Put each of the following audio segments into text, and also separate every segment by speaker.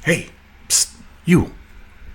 Speaker 1: Hey, psst, you,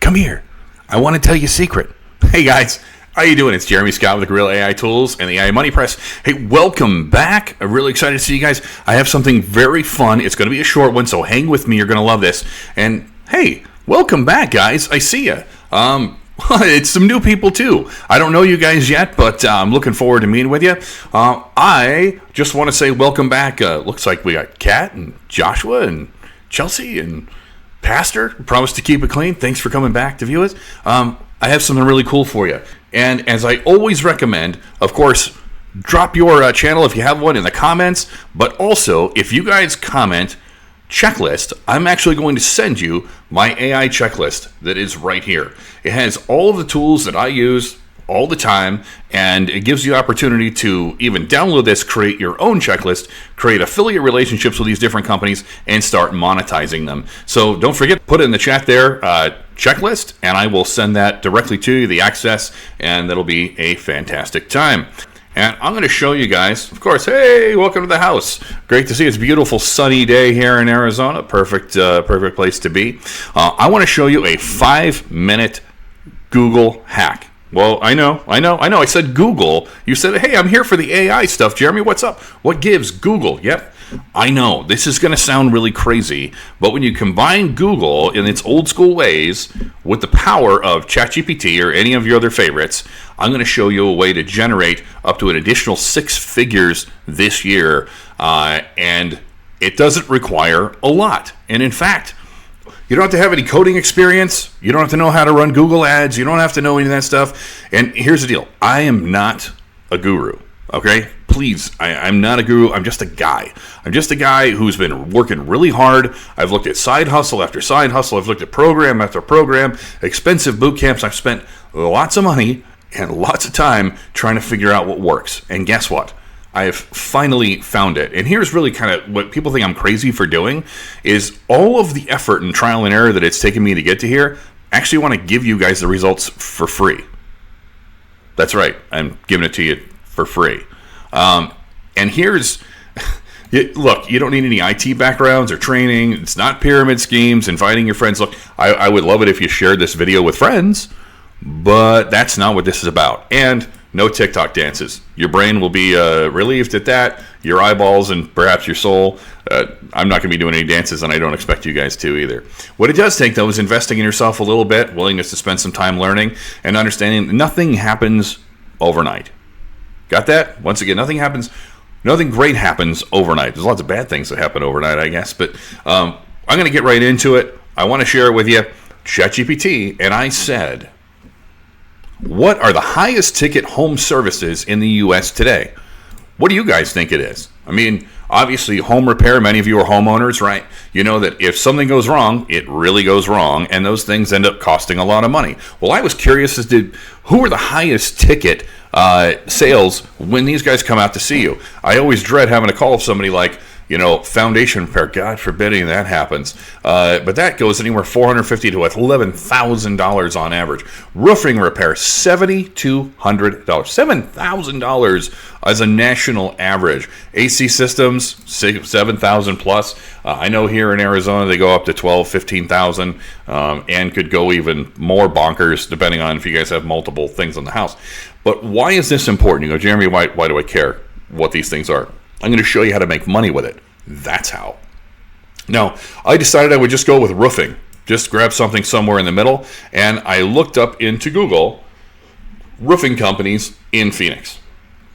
Speaker 1: come here. I want to tell you a secret. Hey guys, how you doing? It's Jeremy Scott with Real AI Tools and the AI Money Press. Hey, welcome back. I'm really excited to see you guys. I have something very fun. It's going to be a short one, so hang with me. You're going to love this. And hey, welcome back, guys. I see you. It's some new people too. I don't know you guys yet, but I'm looking forward to meeting with you. I just want to say welcome back. Looks like we got Kat and Joshua and Chelsea and Pastor. Promise to keep it clean. Thanks for coming back to view us. I have something really cool for you. And as I always recommend, of course, drop your channel if you have one in the comments. But also, if you guys comment checklist, I'm actually going to send you my AI checklist that is right here. It has all of the tools that I use all the time, and it gives you the opportunity to even download this, create your own checklist, create affiliate relationships with these different companies, and start monetizing them. So don't forget, put it in the chat there, checklist, and I will send that directly to you, the access, and that'll be a fantastic time. And I'm going to show you guys, of course, hey, welcome to the house. Great to see you. It's a beautiful sunny day here in Arizona. Perfect place to be. I want to show you a 5-minute Google hack. Well, I know. I said Google. You said, hey, I'm here for the AI stuff. Jeremy, what's up? What gives? Google. Yep. I know. This is going to sound really crazy, but when you combine Google in its old school ways with the power of ChatGPT or any of your other favorites, I'm going to show you a way to generate up to an additional 6 figures this year, and it doesn't require a lot. And in fact, you don't have to have any coding experience. You don't have to know how to run Google ads. You don't have to know any of that stuff. And here's the deal. I am not a guru, okay? Please, I'm not a guru. I'm just a guy. I'm just a guy who's been working really hard. I've looked at side hustle after side hustle. I've looked at program after program, expensive boot camps. I've spent lots of money and lots of time trying to figure out what works. And guess what? I have finally found it. And here's really kind of what people think I'm crazy for doing is all of the effort and trial and error that it's taken me to get to here, I actually want to give you guys the results for free. That's right. I'm giving it to you for free. And here's, look, you don't need any IT backgrounds or training. It's not pyramid schemes, inviting your friends. Look, I would love it if you shared this video with friends, but that's not what this is about. And no TikTok dances. Your brain will be relieved at that. Your eyeballs and perhaps your soul. I'm not going to be doing any dances, and I don't expect you guys to either. What it does take, though, is investing in yourself a little bit, willingness to spend some time learning, and understanding nothing happens overnight. Got that? Once again, nothing great happens overnight. There's lots of bad things that happen overnight, I guess. But I'm going to get right into it. I want to share it with you. ChatGPT, and I said, what are the highest ticket home services in the U.S. today? What do you guys think it is? I mean, obviously, home repair, many of you are homeowners, right? You know that if something goes wrong, it really goes wrong, and those things end up costing a lot of money. Well, I was curious as to who are the highest ticket sales when these guys come out to see you. I always dread having to call somebody like, foundation repair. God forbid any of that happens. But that goes anywhere $450 to $11,000 on average. Roofing repair, $7,200. $7,000 as a national average. AC systems, $7,000 plus. I know here in Arizona they go up to $12,000, $15,000, and could go even more bonkers depending on if you guys have multiple things in the house. But why is this important? You go, Jeremy, why do I care what these things are? I'm going to show you how to make money with it. That's how. Now, I decided I would just go with roofing. Just grab something somewhere in the middle. And I looked up into Google roofing companies in Phoenix.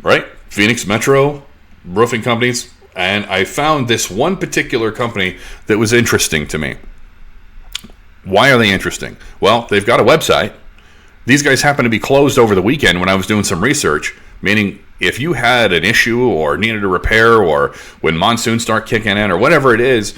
Speaker 1: Right? Phoenix Metro roofing companies. And I found this one particular company that was interesting to me. Why are they interesting? Well, they've got a website. These guys happen to be closed over the weekend when I was doing some research, meaning if you had an issue or needed a repair or when monsoons start kicking in or whatever it is,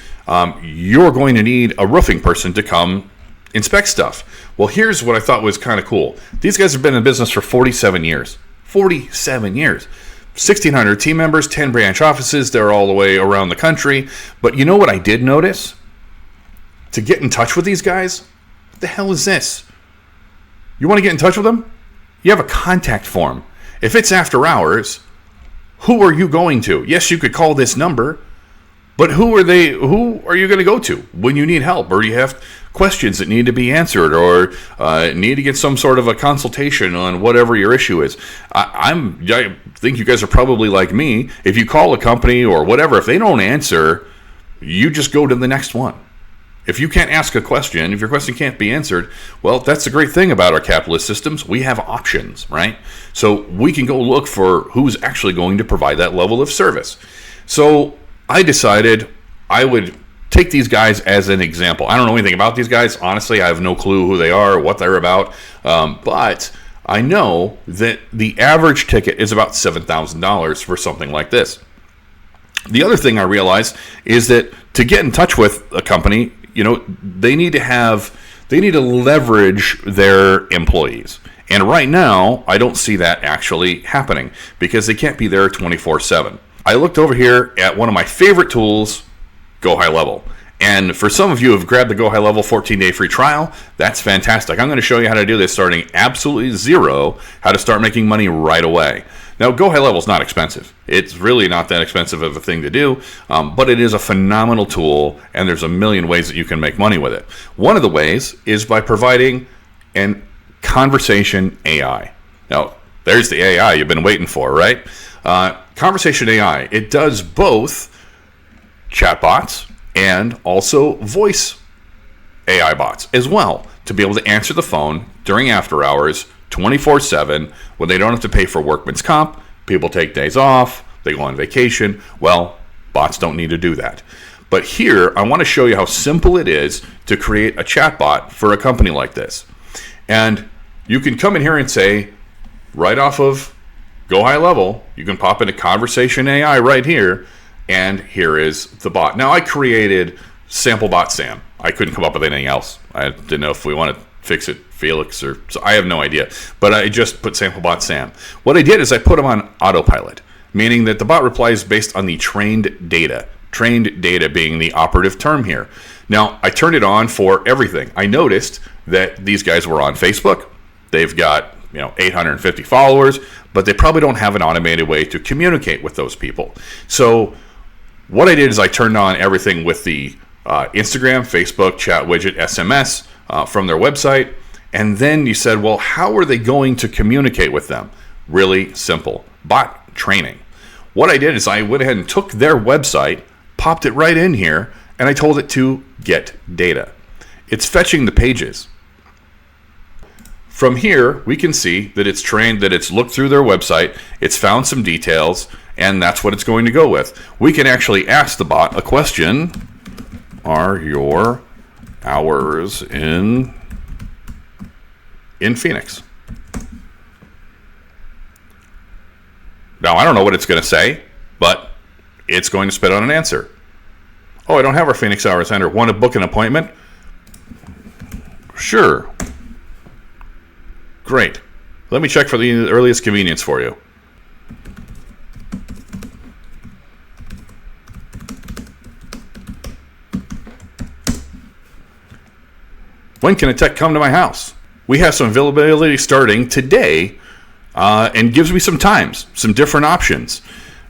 Speaker 1: you're going to need a roofing person to come inspect stuff. Well, here's what I thought was kind of cool. These guys have been in business for 47 years. 47 years. 1,600 team members, 10 branch offices. They're all the way around the country. But you know what I did notice? To get in touch with these guys, what the hell is this? You want to get in touch with them? You have a contact form. If it's after hours, who are you going to? Yes, you could call this number, But who are you going to go to when you need help, or you have questions that need to be answered, or need to get some sort of a consultation on whatever your issue is? I think you guys are probably like me. If you call a company or whatever, if they don't answer, you just go to the next one. If you can't ask a question, if your question can't be answered, well, that's the great thing about our capitalist systems. We have options, right? So we can go look for who's actually going to provide that level of service. So I decided I would take these guys as an example. I don't know anything about these guys. Honestly, I have no clue who they are, what they're about. But I know that the average ticket is about $7,000 for something like this. The other thing I realized is that to get in touch with a company, they need to leverage their employees. And right now, I don't see that actually happening because they can't be there 24/7. I looked over here at one of my favorite tools, Go High Level. And for some of you who have grabbed the Go High Level 14-day free trial, that's fantastic. I'm going to show you how to do this starting absolutely zero, how to start making money right away. Now, Go High Level is not expensive. It's really not that expensive of a thing to do, but it is a phenomenal tool, and there's a million ways that you can make money with it. One of the ways is by providing an conversation AI. Now, there's the AI you've been waiting for, right? Conversation AI, it does both chatbots and also voice AI bots as well, to be able to answer the phone during after hours 24/7 when they don't have to pay for workman's comp. People take days off, they go on vacation. Well, bots don't need to do that. But here, I want to show you how simple it is to create a chatbot for a company like this. And you can come in here and say, right off of Go High Level, you can pop into Conversation AI right here, and here is the bot. Now, I created Sample Bot Sam. I couldn't come up with anything else. I didn't know if we want to fix it Felix, or so I have no idea. But I just put Sample Bot Sam. What I did is I put them on autopilot, meaning that the bot replies based on the trained data. Trained data being the operative term here. Now, I turned it on for everything. I noticed that these guys were on Facebook. They've got 850 followers, but they probably don't have an automated way to communicate with those people. So what I did is I turned on everything with the Instagram, Facebook, chat widget, SMS from their website. And then you said, well, how are they going to communicate with them? Really simple. Bot training. What I did is I went ahead and took their website, popped it right in here, and I told it to get data. It's fetching the pages. From here, we can see that it's trained, that it's looked through their website, it's found some details, and that's what it's going to go with. We can actually ask the bot a question. Are your hours in Phoenix? Now, I don't know what it's going to say, but it's going to spit out an answer. Oh, I don't have our Phoenix hours entered. Want to book an appointment? Sure. Great. Let me check for the earliest convenience for you. When can a tech come to my house? We have some availability starting today, and gives me some times, some different options.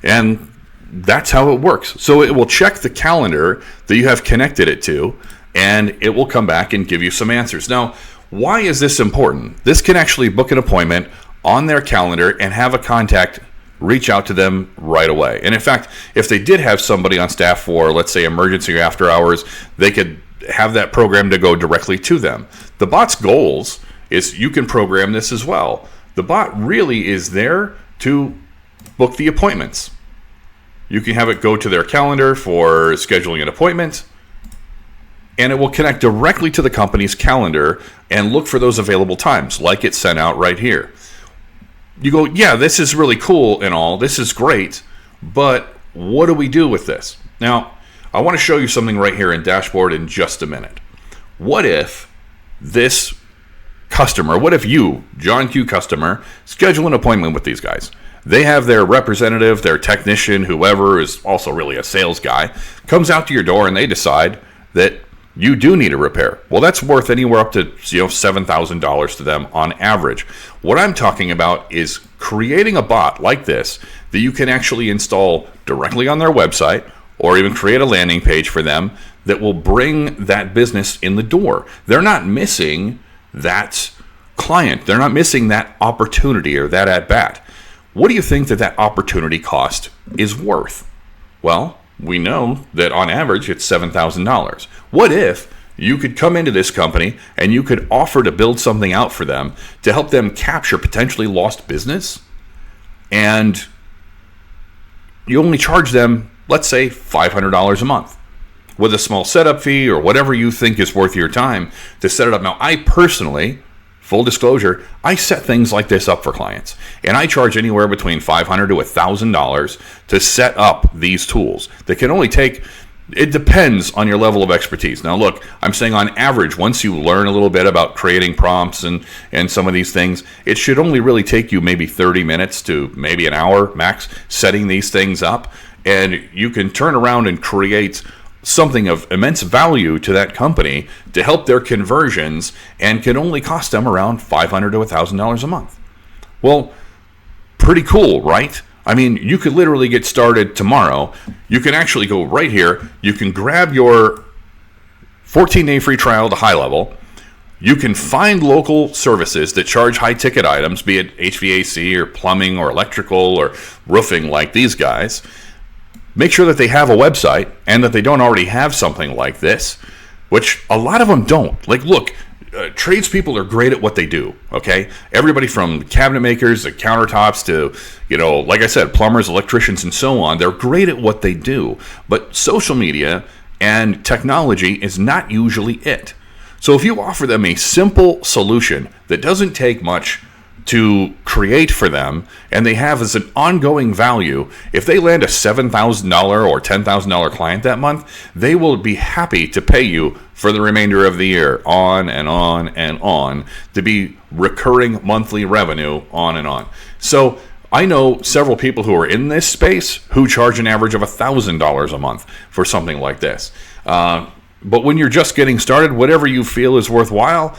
Speaker 1: And that's how it works. So it will check the calendar that you have connected it to, and it will come back and give you some answers. Now, why is this important? This can actually book an appointment on their calendar and have a contact reach out to them right away. And in fact, if they did have somebody on staff for, let's say, emergency or after hours, they could have that program to go directly to them. The bot's goals is you can program this as well. The bot really is there to book the appointments. You can have it go to their calendar for scheduling an appointment, and it will connect directly to the company's calendar and look for those available times, like it's sent out right here. You go, yeah, this is really cool and all. This is great, but what do we do with this? Now, I want to show you something right here in Dashboard in just a minute. What if this customer, what if you, John Q. customer, schedule an appointment with these guys? They have their representative, their technician, whoever is also really a sales guy, comes out to your door and they decide that you do need a repair. Well, that's worth anywhere up to $7,000 to them on average. What I'm talking about is creating a bot like this that you can actually install directly on their website, or even create a landing page for them that will bring that business in the door. They're not missing that client. They're not missing that opportunity or that at bat. What do you think that opportunity cost is worth? Well, we know that on average it's $7,000. What if you could come into this company and you could offer to build something out for them to help them capture potentially lost business, and you only charge them, let's say, $500 a month with a small setup fee or whatever you think is worth your time to set it up. Now, I personally, full disclosure, I set things like this up for clients, and I charge anywhere between $500 to $1,000 to set up these tools that can only take, it depends on your level of expertise. Now, look, I'm saying on average, once you learn a little bit about creating prompts and some of these things, it should only really take you maybe 30 minutes to maybe an hour max setting these things up, and you can turn around and create something of immense value to that company to help their conversions, and can only cost them around $500 to $1,000 a month. Well, pretty cool, right? I mean, you could literally get started tomorrow. You can actually go right here. You can grab your 14-day free trial to HighLevel. You can find local services that charge high-ticket items, be it HVAC or plumbing or electrical or roofing like these guys. Make sure that they have a website and that they don't already have something like this, which a lot of them don't. Like, look, tradespeople are great at what they do, okay? Everybody from cabinet makers to countertops to, like I said, plumbers, electricians, and so on. They're great at what they do. But social media and technology is not usually it. So if you offer them a simple solution that doesn't take much to create for them, and they have as an ongoing value, if they land a $7,000 or $10,000 client that month, they will be happy to pay you for the remainder of the year, on and on and on, to be recurring monthly revenue, on and on. So I know several people who are in this space who charge an average of $1,000 a month for something like this. But when you're just getting started, whatever you feel is worthwhile,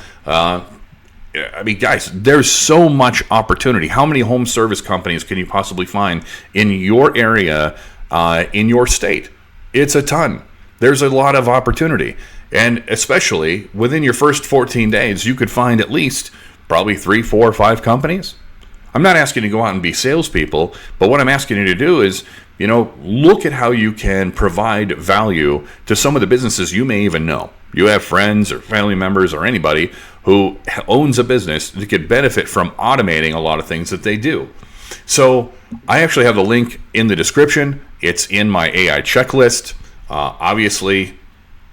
Speaker 1: I mean, guys, there's so much opportunity. How many home service companies can you possibly find in your area, in your state? It's a ton. There's a lot of opportunity. And especially within your first 14 days, you could find at least probably 3, 4, 5 companies. I'm not asking you to go out and be salespeople, but what I'm asking you to do is, look at how you can provide value to some of the businesses you may even know. You have friends or family members or anybody who owns a business that could benefit from automating a lot of things that they do. So I actually have the link in the description. It's in my AI checklist. Obviously,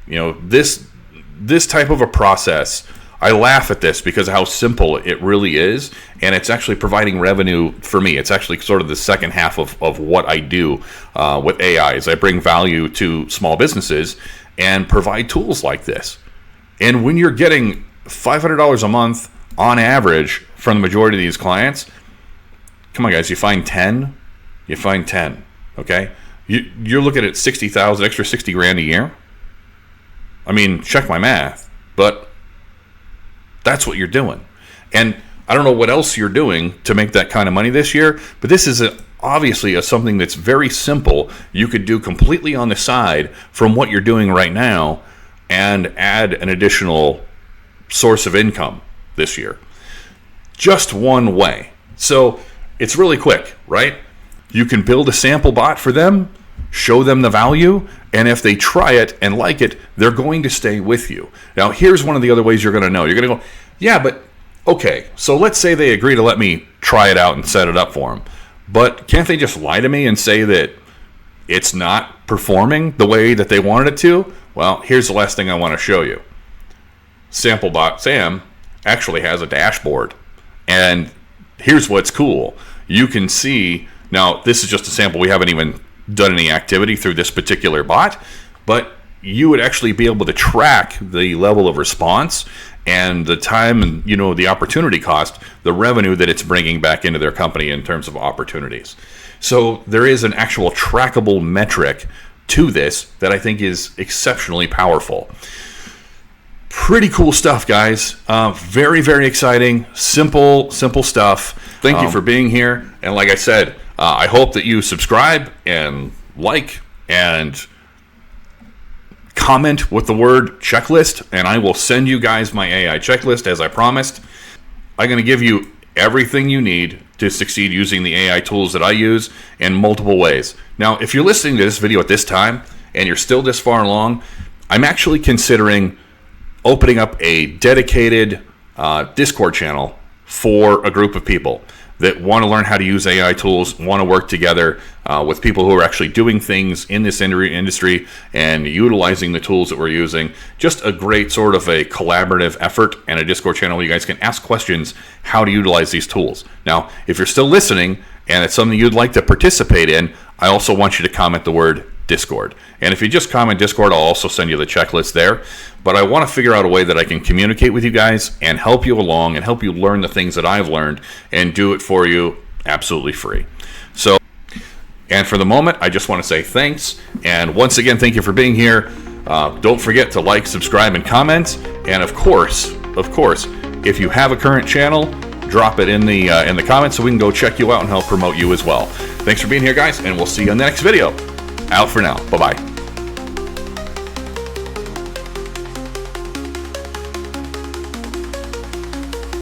Speaker 1: this type of a process, I laugh at this because of how simple it really is, and it's actually providing revenue for me. It's actually sort of the second half of what I do with AI, is I bring value to small businesses and provide tools like this. And when you're getting $500 a month on average from the majority of these clients, come on, guys, you find 10, okay? You're looking at 60,000, extra 60 grand a year. I mean, check my math, but that's what you're doing. And I don't know what else you're doing to make that kind of money this year, but this is obviously something that's very simple. You could do completely on the side from what you're doing right now and add an additional source of income this year. Just one way. So it's really quick, right? You can build a sample bot for them, show them the value, and if they try it and like it, they're going to stay with you. Now, here's one of the other ways you're going to know. You're going to go, yeah, but okay, so let's say they agree to let me try it out and set it up for them. But can't they just lie to me and say that it's not performing the way that they wanted it to? Well, here's the last thing I want to show you. SampleBot Sam actually has a dashboard. And here's what's cool. You can see, now this is just a sample. We haven't even done any activity through this particular bot, but you would actually be able to track the level of response and the time and the opportunity cost, the revenue that it's bringing back into their company in terms of opportunities. So there is an actual trackable metric to this that I think is exceptionally powerful. Pretty cool stuff, guys. Very, very exciting. Simple stuff. Thank you for being here. And like I said, I hope that you subscribe and like and comment with the word checklist, and I will send you guys my AI checklist as I promised. I'm going to give you everything you need to succeed using the AI tools that I use in multiple ways. Now, if you're listening to this video at this time and you're still this far along, I'm actually considering opening up a dedicated Discord channel for a group of people that want to learn how to use AI tools, want to work together with people who are actually doing things in this industry and utilizing the tools that we're using. Just a great sort of a collaborative effort, and a Discord channel where you guys can ask questions how to utilize these tools. Now, if you're still listening and it's something you'd like to participate in, I also want you to comment the word Discord. And if you just comment Discord, I'll also send you the checklist there. But I want to figure out a way that I can communicate with you guys and help you along and help you learn the things that I've learned and do it for you absolutely free. So, and for the moment, I just want to say thanks. And once again, thank you for being here. Don't forget to like, subscribe, and comment. And of course, if you have a current channel, drop it in the comments so we can go check you out and help promote you as well. Thanks for being here, guys, and we'll see you in the next video. Out for now. Bye-bye.